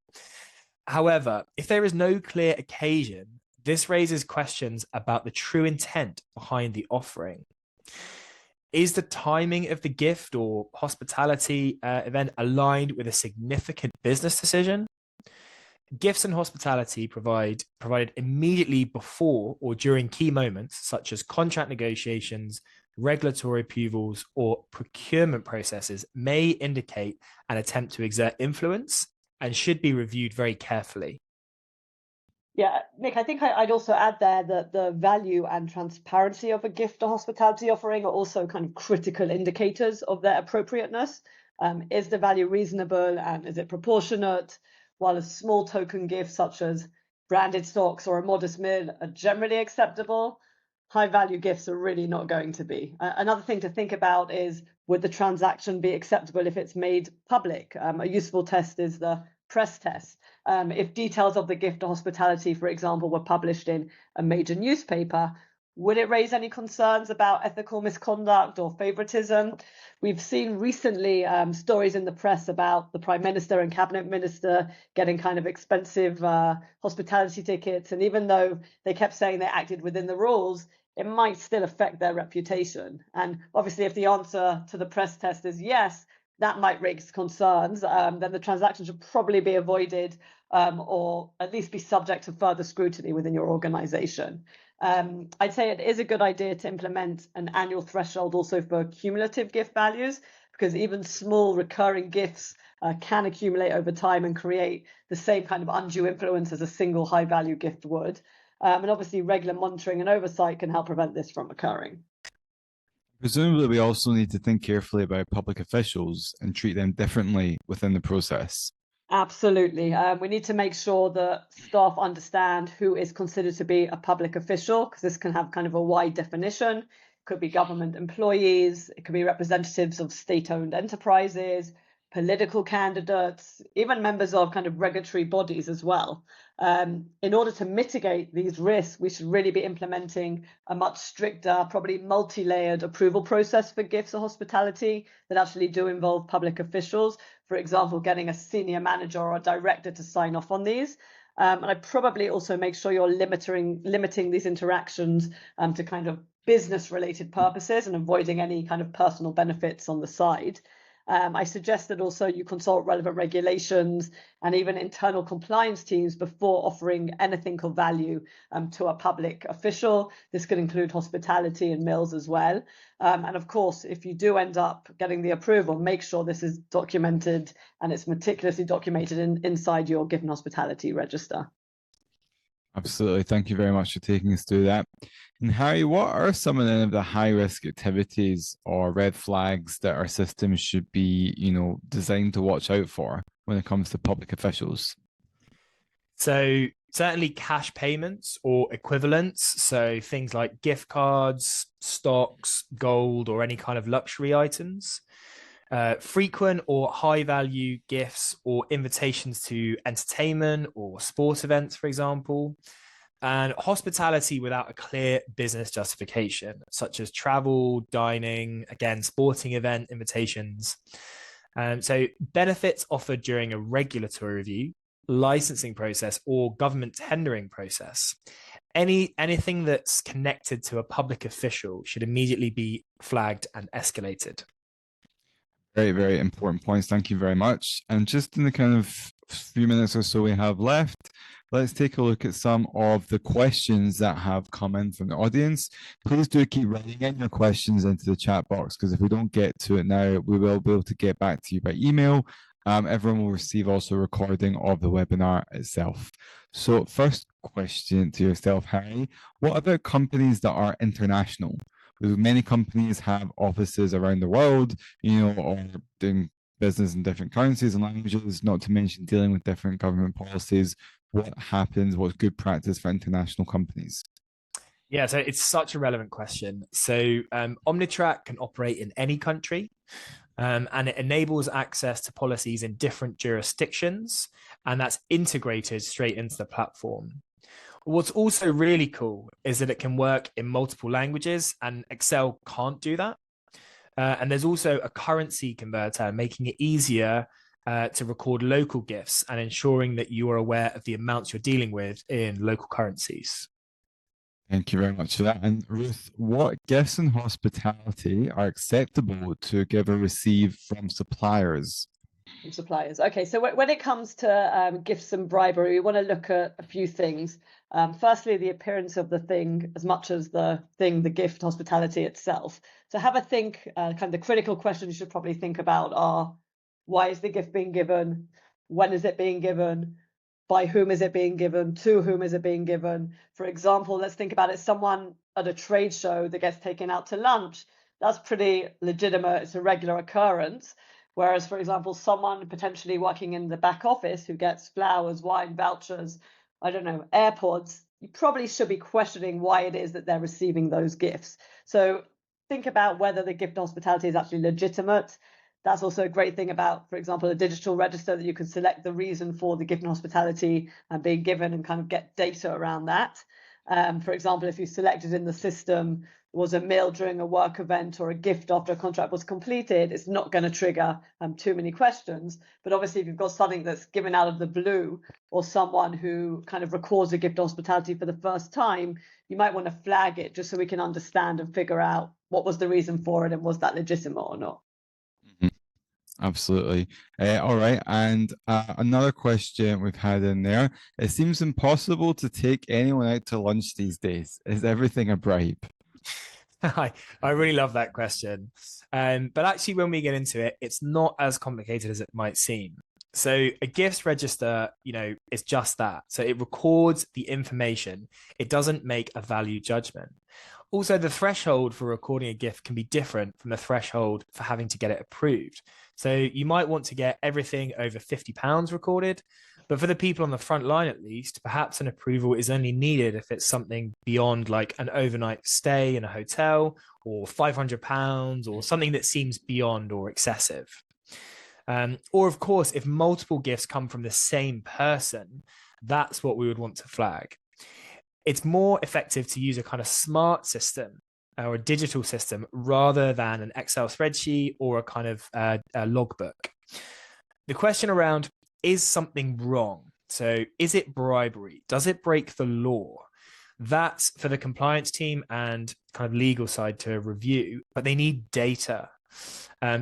However, if there is no clear occasion, this raises questions about the true intent behind the offering. Is the timing of the gift or hospitality event aligned with a significant business decision? Gifts and hospitality provided immediately before or during key moments, such as contract negotiations, regulatory approvals, or procurement processes, may indicate an attempt to exert influence and should be reviewed very carefully. Yeah, Nick, I think I'd also add there that the value and transparency of a gift or hospitality offering are also kind of critical indicators of their appropriateness. Is the value reasonable and is it proportionate? While a small token gift such as branded socks or a modest meal are generally acceptable, high value gifts are really not going to be. Another thing to think about is, would the transaction be acceptable if it's made public? A useful test is the press test. If details of the gift or hospitality, for example, were published in a major newspaper, would it raise any concerns about ethical misconduct or favoritism? We've seen recently stories in the press about the Prime Minister and Cabinet Minister getting kind of expensive hospitality tickets. And even though they kept saying they acted within the rules, it might still affect their reputation. And obviously, if the answer to the press test is yes, that might raise concerns, then the transaction should probably be avoided or at least be subject to further scrutiny within your organization. I'd say it is a good idea to implement an annual threshold also for cumulative gift values, because even small recurring gifts can accumulate over time and create the same kind of undue influence as a single high value gift would. And obviously regular monitoring and oversight can help prevent this from occurring. Presumably, we also need to think carefully about public officials and treat them differently within the process. Absolutely. We need to make sure that staff understand who is considered to be a public official, because this can have kind of a wide definition. It could be government employees, it could be representatives of state-owned enterprises, political candidates, even members of kind of regulatory bodies as well. In order to mitigate these risks, we should really be implementing a much stricter, probably multi-layered approval process for gifts or hospitality that actually do involve public officials. For example, getting a senior manager or a director to sign off on these. And I probably also make sure you're limiting these interactions to kind of business-related purposes and avoiding any kind of personal benefits on the side. I suggest that also you consult relevant regulations and even internal compliance teams before offering anything of value to a public official. This could include hospitality and meals as well. And of course, if you do end up getting the approval, make sure this is documented and it's meticulously documented inside your given hospitality register. Absolutely. Thank you very much for taking us through that. And Harry, what are some of the high risk activities or red flags that our systems should be, designed to watch out for when it comes to public officials? So certainly cash payments or equivalents. So things like gift cards, stocks, gold, or any kind of luxury items. Frequent or high value gifts or invitations to entertainment or sport events, for example, and hospitality without a clear business justification, such as travel, dining, again, sporting event invitations. So benefits offered during a regulatory review, licensing process, or government tendering process. Anything that's connected to a public official should immediately be flagged and escalated. Very, very important points. Thank you very much. And just in the kind of few minutes or so we have left, let's take a look at some of the questions that have come in from the audience. Please do keep writing in your questions into the chat box, because if we don't get to it now, we will be able to get back to you by email. Everyone will receive also a recording of the webinar itself. So first question to yourself, Harry, what about companies that are international? Many companies have offices around the world, or doing business in different currencies and languages, not to mention dealing with different government policies. What happens? What's good practice for international companies? Yeah, so it's such a relevant question. So Omnitrack can operate in any country, and it enables access to policies in different jurisdictions, and that's integrated straight into the platform. What's also really cool is that it can work in multiple languages, and Excel can't do that. And there's also a currency converter, making it easier to record local gifts and ensuring that you are aware of the amounts you're dealing with in local currencies. Thank you very much for that. And Ruth, what gifts and hospitality are acceptable to give or receive from suppliers? From suppliers. Okay, so when it comes to gifts and bribery, we want to look at a few things. Firstly, the appearance of the thing as much as the thing, the gift, hospitality itself. So have a think, kind of the critical questions you should probably think about are, why is the gift being given? When is it being given? By whom is it being given? To whom is it being given? For example, let's think about it. Someone at a trade show that gets taken out to lunch, that's pretty legitimate. It's a regular occurrence. Whereas, for example, someone potentially working in the back office who gets flowers, wine, vouchers, I don't know, AirPods, you probably should be questioning why it is that they're receiving those gifts. So think about whether the gift hospitality is actually legitimate. That's also a great thing about, for example, a digital register, that you can select the reason for the gift and hospitality and being given and kind of get data around that. For example, if you selected in the system was a meal during a work event or a gift after a contract was completed, it's not going to trigger too many questions. But obviously, if you've got something that's given out of the blue, or someone who kind of records a gift hospitality for the first time, you might want to flag it just so we can understand and figure out what was the reason for it and was that legitimate or not. Absolutely. All right. And another question we've had in there. It seems impossible to take anyone out to lunch these days. Is everything a bribe? I really love that question. But actually, when we get into it, it's not as complicated as it might seem. So a gifts register, is just that. So it records the information. It doesn't make a value judgment. Also, the threshold for recording a gift can be different from the threshold for having to get it approved. So you might want to get everything over £50 recorded, but for the people on the front line, at least, perhaps an approval is only needed if it's something beyond like an overnight stay in a hotel, or £500, or something that seems beyond or excessive. Or of course, if multiple gifts come from the same person, that's what we would want to flag. It's more effective to use a kind of smart system or a digital system rather than an Excel spreadsheet or a kind of a logbook. The question around, is something wrong? So is it bribery? Does it break the law? That's for the compliance team and kind of legal side to review, but they need data.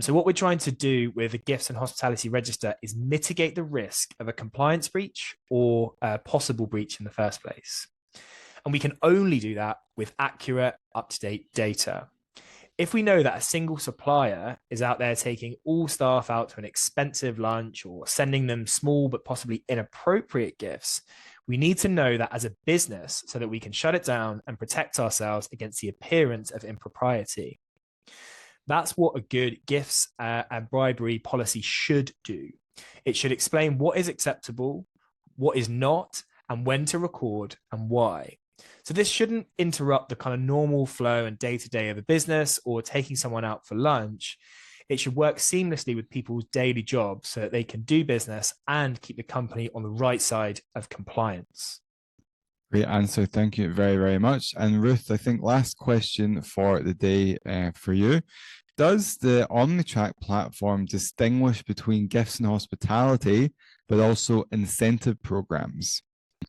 So what we're trying to do with the gifts and hospitality register is mitigate the risk of a compliance breach or a possible breach in the first place. And we can only do that with accurate, up-to-date data. If we know that a single supplier is out there taking all staff out to an expensive lunch or sending them small but possibly inappropriate gifts, we need to know that as a business so that we can shut it down and protect ourselves against the appearance of impropriety. That's what a good gifts and bribery policy should do. It should explain what is acceptable, what is not, and when to record and why. So this shouldn't interrupt the kind of normal flow and day-to-day of a business or taking someone out for lunch. It should work seamlessly with people's daily jobs so that they can do business and keep the company on the right side of compliance. Great answer. Thank you very, very much. And Ruth, I think last question for the day for you. Does the OmniTrack platform distinguish between gifts and hospitality, but also incentive programs?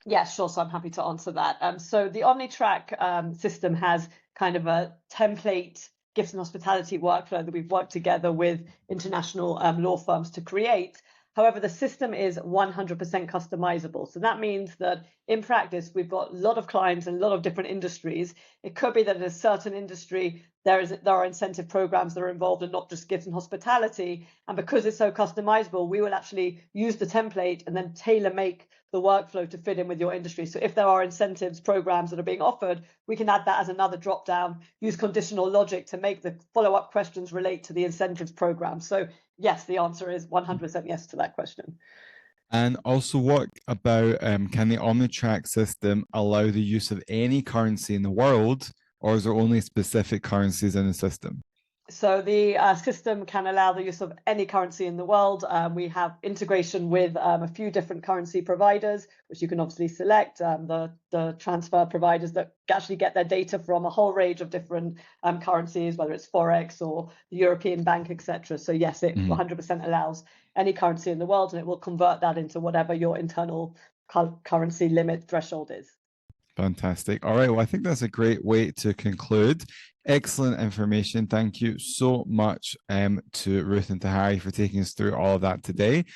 Yeah, sure. So I'm happy to answer that. So the OmniTrack system has kind of a template gifts and hospitality workflow that we've worked together with international law firms to create. However, the system is 100% customizable. So that means that in practice, we've got a lot of clients in a lot of different industries. It could be that in a certain industry, there are incentive programs that are involved and not just gifts and hospitality. And because it's so customizable, we will actually use the template and then tailor make the workflow to fit in with your industry. So if there are incentives programs that are being offered, we can add that as another drop down, use conditional logic to make the follow-up questions relate to the incentives program. So yes, the answer is 100% yes to that question. And also, what about can the OmniTrack system allow the use of any currency in the world, or is there only specific currencies in the system? So the system can allow the use of any currency in the world. We have integration with a few different currency providers, which you can obviously select, the transfer providers that actually get their data from a whole range of different currencies, whether it's Forex or the European Bank, etc. So yes, it 100% allows any currency in the world, and it will convert that into whatever your internal currency limit threshold is. Fantastic. All right. Well, I think that's a great way to conclude. Excellent information. Thank you so much to Ruth and to Harry for taking us through all of that today.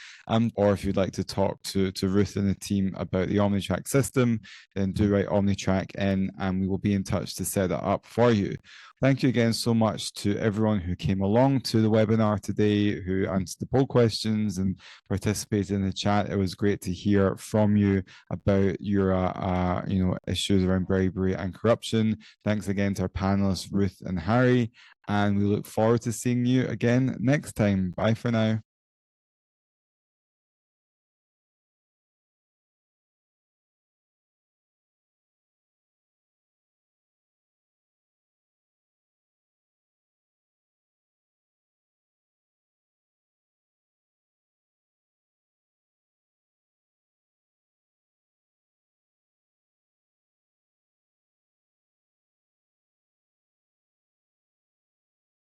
Or if you'd like to talk to Ruth and the team about the OmniTrack system, then do write OmniTrack in and we will be in touch to set it up for you. Thank you again so much to everyone who came along to the webinar today, who answered the poll questions and participated in the chat. It was great to hear from you about your issues around bribery and corruption. Thanks again to our panelists, Ruth and Harry, and we look forward to seeing you again next time. Bye for now.